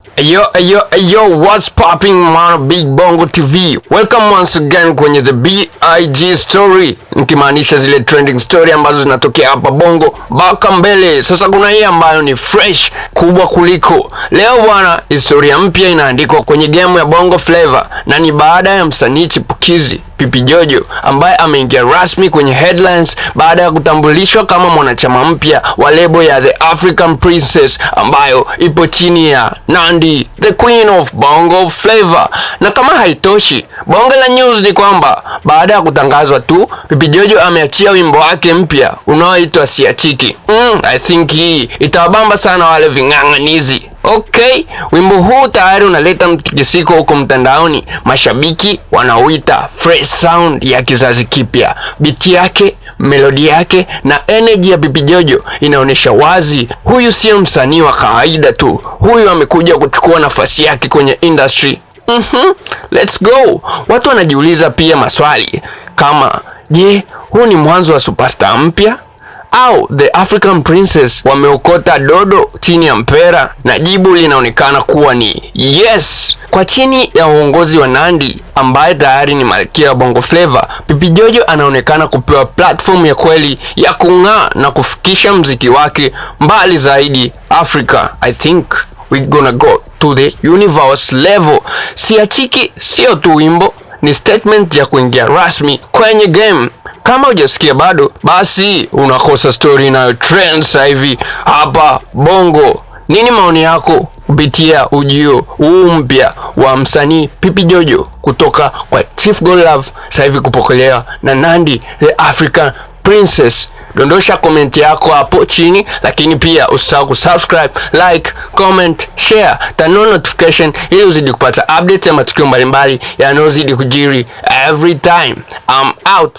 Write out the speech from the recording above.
Yo, what's popping man, Big Bongo TV. Welcome once again kwenye the BIG story, nikimaanisha zile trending story ambazo zinatokea hapa Bongo baka mbele. Sasa kuna hii ambayo ni fresh kubwa kuliko. Leo bwana, historia mpya inaandikwa kwenye game ya Bongo Flava, na ni baada ya msanii chipukizi Pipi Jojo ambaye ameingia rasmi kwenye headlines baada ya kutambulishwa kama mwanachama mpya wa lebo ya The African Princess ambayo ipo chini ya Nandy, the Queen of Bongo Flava. Na kama haitoshi, bonge la news ni kwamba baada ya kutangazwa tu, Pipi Jojo ameachia wimbo wake mpya unaoitwa Siachiki. I think hii itawabamba sana wale ving'ang'anizi. Okay, wimbo huu tayari unaleta mtikisiko huko mtandaoni. Mashabiki wanauita fresh sound ya kizazi kipya. Beat yake, melodi yake na energy ya Pipi Jojo inaonyesha wazi huyu sio msanii wa kawaida tu. Huyu amekuja kuchukua nafasi yake kwenye industry. Let's go. Watu wanajiuliza pia maswali kama, je, huu ni mwanzo wa superstar mpya au The African Princess wameokota dodo chini ya mpera? Na jibu linaonekana kuwa ni yes. Kwa chini ya uongozi wa Nandy ambaye tayari ni malkia wa Bongo Flava, Pipi Jojo anaonekana kupewa platform ya kweli ya kung'aa na kufikisha mziki wake mbali zaidi Africa. I think we gonna go to the universe level. Siachiki sio tu wimbo, ni statement ya kuingia rasmi kwenye game. Kama hujasikia bado, basi unakosa story inayo trend sasa hivi hapa Bongo. Nini maoni yako kupitia ujio huu mpya wa msanii Pipi Jojo kutoka kwa Chief Godlove sasa hivi kupokelewa na Nandy, The African Princess? Dondosha comment yako hapo chini, lakini pia usisahau kusubscribe, like, comment, share, turn on notification ili uzidi kupata updates ya matukio mbalimbali yanayozidi kujiri every time. I'm out.